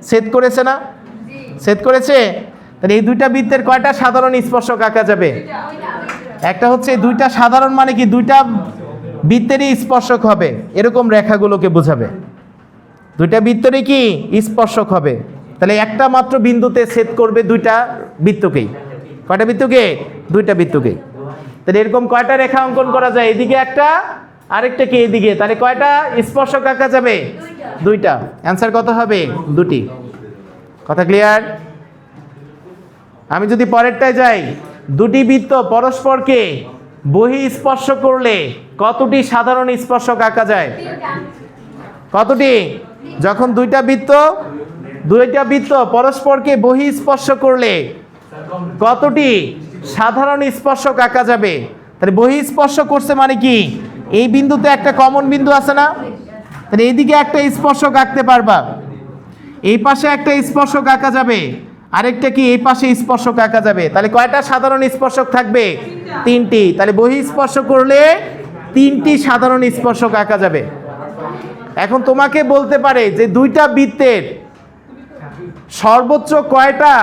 ছেদ করেছে না? ছেদ করেছে। তাহলে এই দুইটা বৃত্তের কয়টা সাধারণ স্পর্শক আঁকা যাবে? একটা হচ্ছে দুইটা সাধারণ মানে কি? দুইটা বৃত্তেরই স্পর্শক হবে, এরকম রেখাগুলোকে বোঝাবে। দুইটা বৃত্তেরই কি? স্পর্শক হবে। তাহলে একটা মাত্র বিন্দুতে ছেদ করবে দুইটা বৃত্তকেই। কয়টা বৃত্তকে? দুইটা বৃত্তকেই। তাহলে এরকম কয়টা রেখা অঙ্কন করা যায়? এদিকে একটা, আরেকটা কি এদিকে। তাহলে কয়টা স্পর্শক আঁকা যাবে? দুইটা। অ্যান্সার কত হবে? দুটি। কথা ক্লিয়ার? আমি যদি পরেরটায় যাই, দুটি বৃত্ত পরস্পরকে বহি স্পর্শ করলে কতটি সাধারণ স্পর্শক আঁকা যায়? কতটি? যখন দুইটা বৃত্ত পরস্পরকে বহি স্পর্শ করলে কতটি সাধারণ স্পর্শক আঁকা যাবে? তাহলে বহি স্পর্শ করছে মানে কি? এই বিন্দুতে একটা কমন বিন্দু আছে না? তাহলে এইদিকে একটা স্পর্শক আঁকতে পারবা, এই পাশে একটা স্পর্শক আঁকা যাবে, আরেকটা কি এই পাশে স্পর্শক আঁকা যাবে। তাহলে কয়টা সাধারণ স্পর্শক থাকবে? তিনটি। তাহলে বহি স্পর্শ করলে তিনটি সাধারণ স্পর্শক আঁকা যাবে। এখন তোমাকে বলতে পারে যে দুইটা বৃত্তের সর্বোচ্চ কয়টা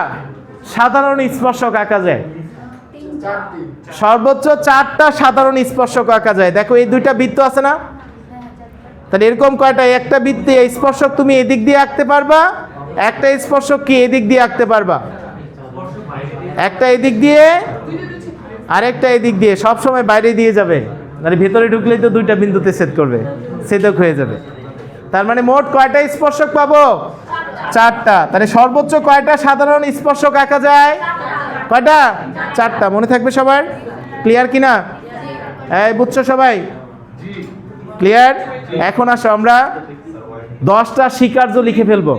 সাধারণ স্পর্শক আঁকা যায়? সর্বোচ্চ 4টা সাধারণ স্পর্শক আঁকা যায়। দেখো এই দুইটা বৃত্ত আছে না? তাহলে এরকম কয়টা? একটা বৃত্তে স্পর্শক তুমি এদিক দিয়ে আঁকতে পারবা, একটা স্পর্শক কি এদিক দিয়ে আঁকতে পারবা, একটা এদিক দিয়ে আরেকটা এদিক দিয়ে। সব সময় বাইরে দিয়ে যাবে, মানে ভেতরে ঢুকলেই তো দুইটা বিন্দুতে ছেদ করবে, ছেদক হয়ে যাবে। তার মানে মোট কয়টা স্পর্শক পাবো? 4টা। তাহলে সর্বোচ্চ কয়টা সাধারণ স্পর্শক আঁকা যায়? কয়টা? 4টা। মনে থাকবে সবার? ক্লিয়ার কিনা? এই বুঝছো সবাই? ক্লিয়ার? এখন আসো আমরা 10টা স্বীকার্য লিখে ফেলবো।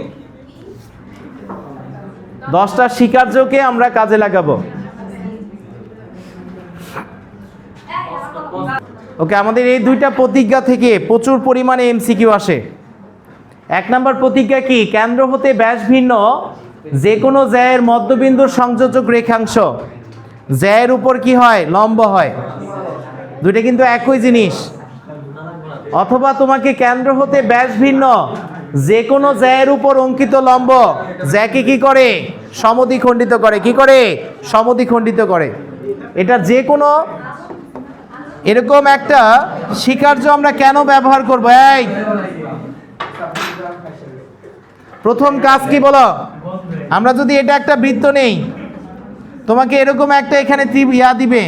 10টা স্বীকার্যকে আমরা কাজে লাগাবো। ওকে, আমাদের এই দুইটা প্রতিজ্ঞা থেকে প্রচুর পরিমাণে এমসিকিউ আসে। 1 নম্বর প্রতিজ্ঞা কি? কেন্দ্র হতে ব্যাস ভিন্ন যে কোনো জ্যায়ের মধ্যবিন্দুর সংযোজক রেখাংশ জ্যায়ের উপর কি হয়? লম্ব হয়। দুইটা কিন্তু একই জিনিস। অথবা তোমাকে কেন্দ্র হতে ব্যাস ভিন্ন যে কোনো জ্যায়ের উপর অঙ্কিত লম্ব জ্যাকে কি করে? সমদ্বিখণ্ডিত করে। কি করে? সমদ্বিখণ্ডিত করে। এটা যে কোনো এরকম একটা স্বীকার্য আমরা কেন ব্যবহার করব? এই প্রথম কাজ কি বলো? আমরা যদি এটা একটা বৃত্ত নেই, তোমাকে এরকম একটা এখানে দিবে,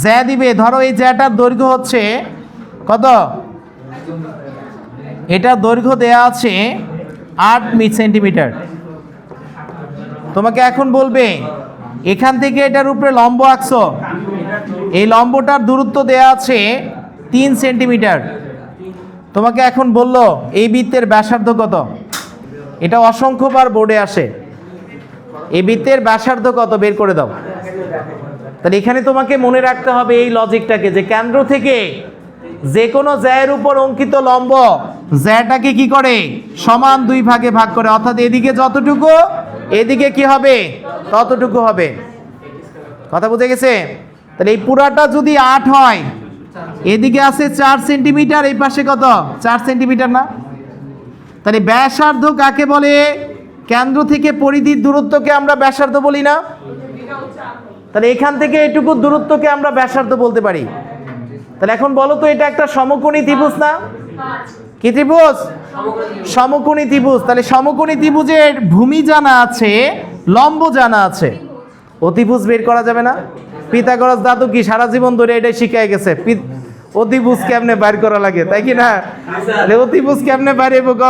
জ্যা দিবে। ধরো এই জ্যাটার দৈর্ঘ্য হচ্ছে কত? এটা দৈর্ঘ্য দেয়া আছে 8 সেন্টিমিটার। তোমাকে এখন বলবে এখান থেকে এটার উপরে লম্ব আঁকছো, এই লম্বটার দূরত্ব দেয়া আছে 3 সেন্টিমিটার। তোমাকে এখন বলল এই বৃত্তের ব্যাসার্ধ কত? এটা অসংখ্যবার বোর্ডে আসে। এই বৃত্তের ব্যাসার্ধ কত বের করে দাও। তাহলে এখানে তোমাকে মনে রাখতে হবে এই লজিকটাকে, যে কেন্দ্র থেকে যে কোনো জ্যায়ের উপর অঙ্কিত লম্ব জ্যাটাকে কি করে? সমান 2 ভাগে ভাগ করে। অর্থাৎ এদিকে যতটুকু এদিকে কি হবে? ততটুকু হবে। কথা বুঝে গেছে? তাহলে এই পুরাটা যদি 8 হয়, এদিকে আছে 4 সেন্টিমিটার, এই পাশে কত? 4 সেন্টিমিটার না? তাহলে ব্যাসার্ধ কাকে বলে? কেন্দ্র থেকে পরিধির দূরত্বকে আমরা ব্যাসার্ধ বলি না? তাহলে এখান থেকে এটুকু দূরত্বকে আমরা ব্যাসার্ধ বলতে পারি। তাহলে এখন বলো তো, এটা একটা সমকোণী ত্রিভুজ না? কি ত্রিভুজ? সমকোণী ত্রিভুজ। তাহলে সমকোণী ত্রিভুজের ভূমি জানা আছে, লম্ব জানা আছে, অতিভুজ বের করা যাবে না? পিথাগোরাস দাদু কি সারা জীবন ধরে এটাই শিখাই গেছে, অতিভুজ কেমনে বাইর করা লাগে, তাই কি না? তাহলে অতিভুজ কেমনে বাইরেব? √,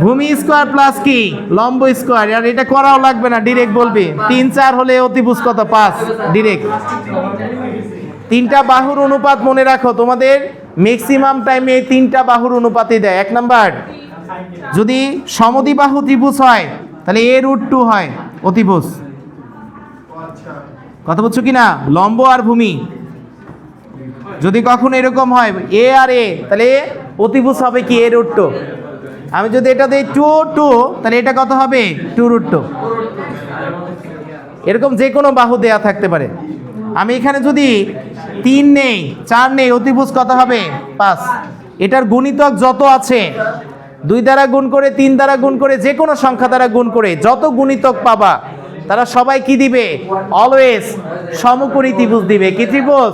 ভূমি স্কোয়ার প্লাস কি লম্ব স্কোয়ার। আর এটা করাও লাগবে না, ডিরেক্ট বলবি 3 4 হলে অতিভুজ কত? 5। ডিরেক্ট 3টা বাহুর অনুপাত মনে রাখো, তোমাদের ম্যাক্সিমাম টাইমে 3টা বাহুর অনুপাতই দেয়। 1 নাম্বার, যদি সমদ্বিবাহু ত্রিভুজ হয় তাহলে a√2 হয় অতিভুজ। কথা বলছো কি না? লম্ব আর ভূমি যদি কখনো এরকম হয় এ আর এ, তাহলে অতিভুজ হবে কি? a√2। আমি যদি এটা দিই 2 2, তাহলে এটা কত হবে? 2√2। এরকম যে কোনো বাহু দেয়া থাকতে পারে। আমি এখানে যদি 3 নেই, 4 নেই, অতিভুজ কত হবে? 5। এটার গুণিতক যত আছে 2 দ্বারা গুণ করে, 3 দ্বারা গুণ করে, যে কোনো সংখ্যা দ্বারা গুণ করে যত গুণিতক পাবা তারা সবাই কি দিবে? অলওয়েজ সমকোণী ত্রিভুজ দিবে। কি ত্রিভুজ?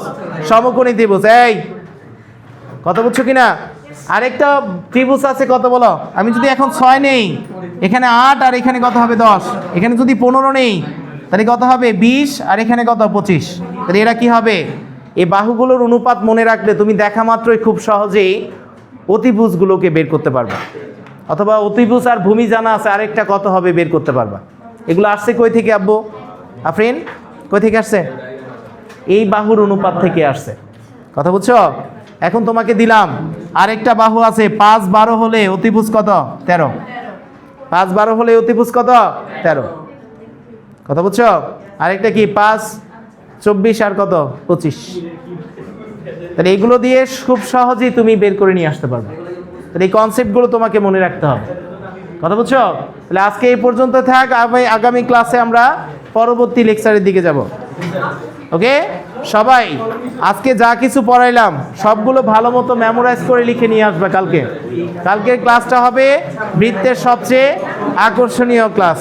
সমকোণী ত্রিভুজ। এই কথা বুঝছো কিনা? আরেকটা ত্রিভুজ আছে, কত বলো? আমি যদি এখন 6 নেই, এখানে 8, আর এখানে কত হবে? 10। এখানে যদি 15 নেই, তাহলে কত হবে? 20, আর এখানে কত? 25। তাহলে এরা কি হবে? এই বাহুগুলোর অনুপাত মনে রাখলে তুমি দেখা মাত্রই খুব সহজেই অতিভুজগুলোকে বের করতে পারবে। অথবা অতিভুজ আর ভূমি জানা আছে, আরেকটা কত হবে বের করতে পারবা। এগুলো আসছে কই থেকে আব্বু? আফরিন, কই থেকে আসছে? এই বাহুর অনুপাত থেকে আসছে। কথা বুঝছো? এখন তোমাকে দিলাম আরেকটা বাহু আছে, 5 12 হলে অতিভুজ কত? 13। 5 12 হলে অতিভুজ কত? 13। কথা বুঝছো? আরেকটা কি? 5 24 আর কত? 25। তাহলে এগুলো দিয়ে খুব সহজেই তুমি বের করে নিয়ে আসতে পারবে। তাহলে এই কনসেপ্টগুলো তোমাকে মনে রাখতে হবে। কথা বুঝছো? তাহলে আজকে এই পর্যন্ত থাক। আগামী ক্লাসে আমরা পরবর্তী লেকচারের দিকে যাব। ওকে, সবাই আজকে যা কিছু পড়াইলাম সবগুলো ভালো মতো মেমোরাইজ করে লিখে নিয়ে আসবে কালকে। কালকের ক্লাসটা হবে বৃত্তের সবচেয়ে আকর্ষণীয় ক্লাস।